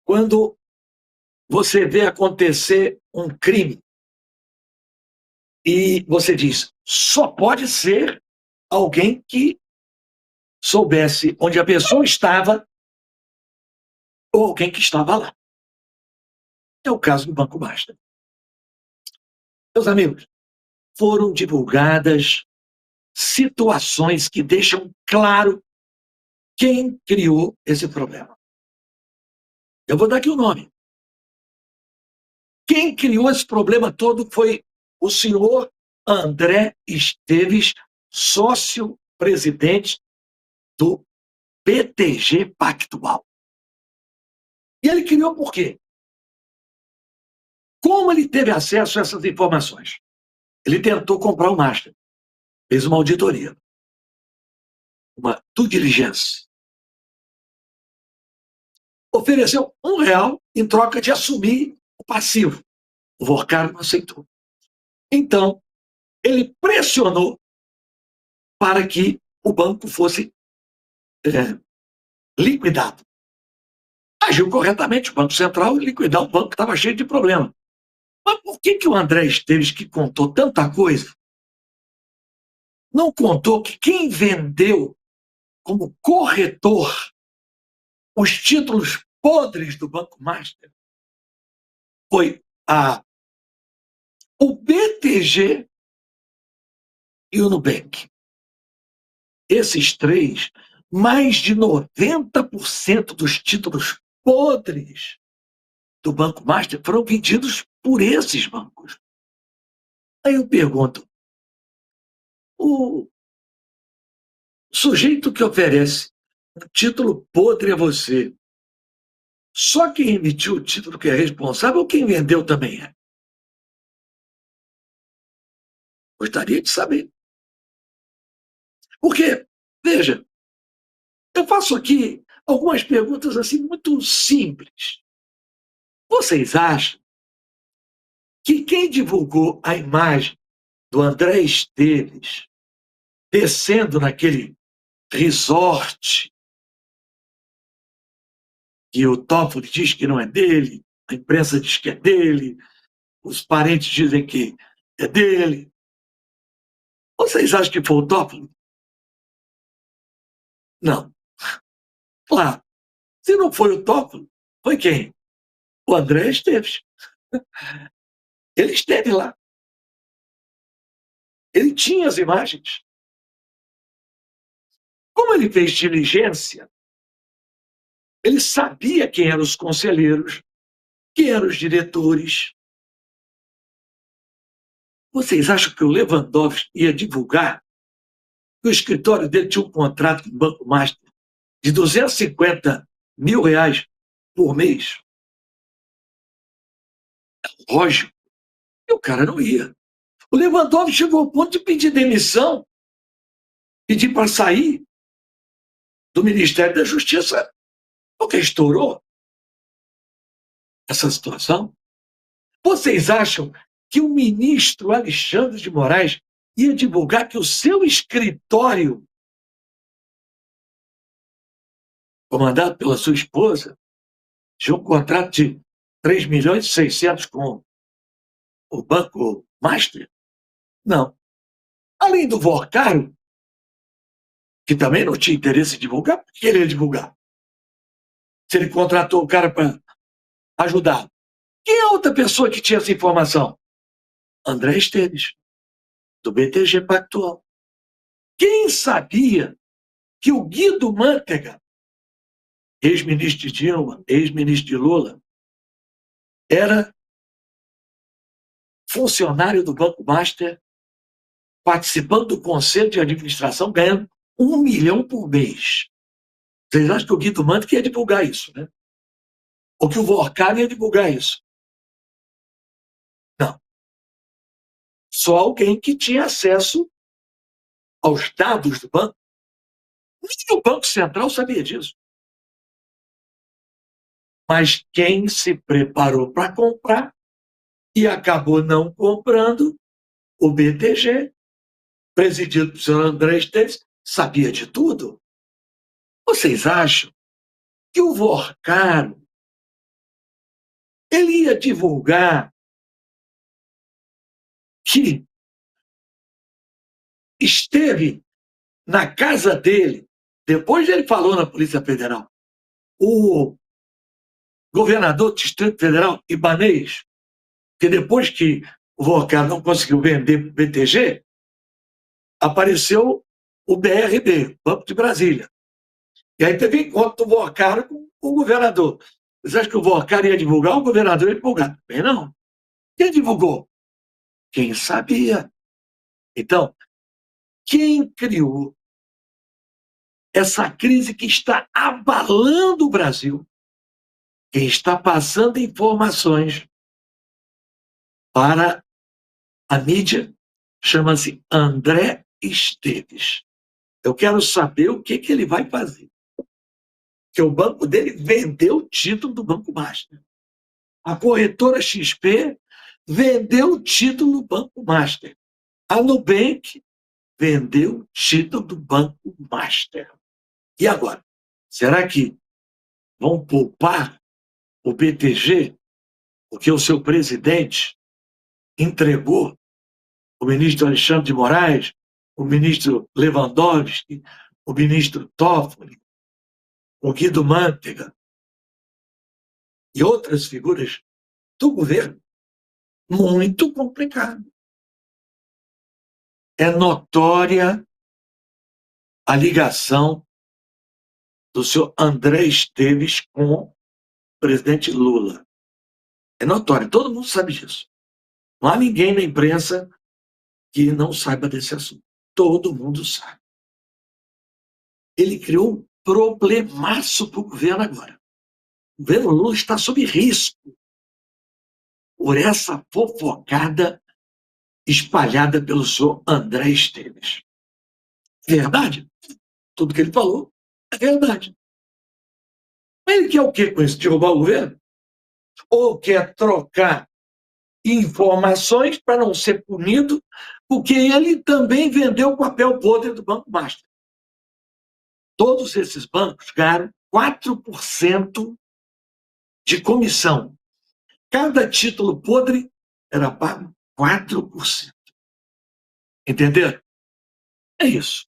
Quando você vê acontecer um crime e você diz, só pode ser alguém que soubesse onde a pessoa estava ou alguém que estava lá. É o caso do Banco Master. Meus amigos, foram divulgadas situações que deixam claro quem criou esse problema. Eu vou dar aqui o nome. Quem criou esse problema todo foi o senhor André Esteves, sócio-presidente do BTG Pactual. E ele criou por quê? Como ele teve acesso a essas informações? Ele tentou comprar o Master, fez uma auditoria, uma due diligence. Ofereceu R$ 1 em troca de assumir o passivo. O Vorcaro não aceitou. Então, ele pressionou para que o banco fosse liquidado. Agiu corretamente o Banco Central e liquidar um banco que estava cheio de problema. Mas por que o André Esteves, que contou tanta coisa, não contou que quem vendeu como corretor os títulos podres do Banco Master foi o BTG e o Nubank? Esses três, mais de 90% dos títulos podres do Banco Master foram vendidos por esses bancos. Aí eu pergunto, o sujeito que oferece um título podre a você, só quem emitiu o título que é responsável ou quem vendeu também é? Gostaria de saber. Porque, veja, eu faço aqui algumas perguntas assim muito simples. Vocês acham que quem divulgou a imagem do André Esteves descendo naquele resort que o Toffoli diz que não é dele, a imprensa diz que é dele, os parentes dizem que é dele. Vocês acham que foi o Toffoli? Não. Claro. Se não foi o Toffoli, foi quem? O André Esteves. Ele esteve lá. Ele tinha as imagens. Como ele fez diligência, ele sabia quem eram os conselheiros, quem eram os diretores. Vocês acham que o Lewandowski ia divulgar que o escritório dele tinha um contrato com o Banco Master de R$ 250.000 por mês? Lógico. E o cara não ia. O Lewandowski chegou ao ponto de pedir demissão, pedir para sair do Ministério da Justiça, porque estourou essa situação. Vocês acham que o ministro Alexandre de Moraes ia divulgar que o seu escritório, comandado pela sua esposa, tinha um contrato de 3.600.000 com o Banco Master? Não. Além do Vorcaro, que também não tinha interesse em divulgar, por que ele ia divulgar? Se ele contratou o cara para ajudar. Quem é a outra pessoa que tinha essa informação? André Esteves, do BTG Pactual. Quem sabia que o Guido Mantega, ex-ministro de Dilma, ex-ministro de Lula, era funcionário do Banco Master, participando do conselho de administração, ganhando 1 milhão por mês? Vocês acham que o Guido Mantega ia divulgar isso, né? Ou que o Vorcaro ia divulgar isso? Não. Só alguém que tinha acesso aos dados do banco. Nem o Banco Central sabia disso. Mas quem se preparou para comprar e acabou não comprando, o BTG, presidido pelo senhor André Esteves, sabia de tudo. Vocês acham que o Vorcaro Ele ia divulgar que esteve na casa dele, depois ele falou na Polícia Federal, o governador do Distrito Federal, Ibanez, que depois que o Volcar não conseguiu vender para o BTG, apareceu o BRB, Banco de Brasília. E aí teve encontro do Volcar com o governador. Você acha que o Volcar ia divulgar? O governador ia divulgar? Bem, não. Quem divulgou? Quem sabia. Então, quem criou essa crise que está abalando o Brasil, quem está passando informações para a mídia, chama-se André Esteves. Eu quero saber o que ele vai fazer. Porque o banco dele vendeu o título do Banco Master. A corretora XP vendeu o título do Banco Master. A Nubank vendeu o título do Banco Master. E agora? Será que vão poupar o BTG porque o seu presidente entregou o ministro Alexandre de Moraes, o ministro Lewandowski, o ministro Toffoli, o Guido Mantega e outras figuras do governo? Muito complicado. É notória a ligação do senhor André Esteves com o presidente Lula. É notória, todo mundo sabe disso. Não há ninguém na imprensa que não saiba desse assunto. Todo mundo sabe. Ele criou um problemaço para o governo agora. O governo Lula está sob risco por essa fofocada espalhada pelo senhor André Esteves. É verdade? Tudo que ele falou é verdade. Mas ele quer o quê com isso? Derrubar o governo? Ou quer trocar informações para não ser punido, porque ele também vendeu o papel podre do Banco Master. Todos esses bancos ganharam 4% de comissão. Cada título podre era pago 4%. Entenderam? É isso.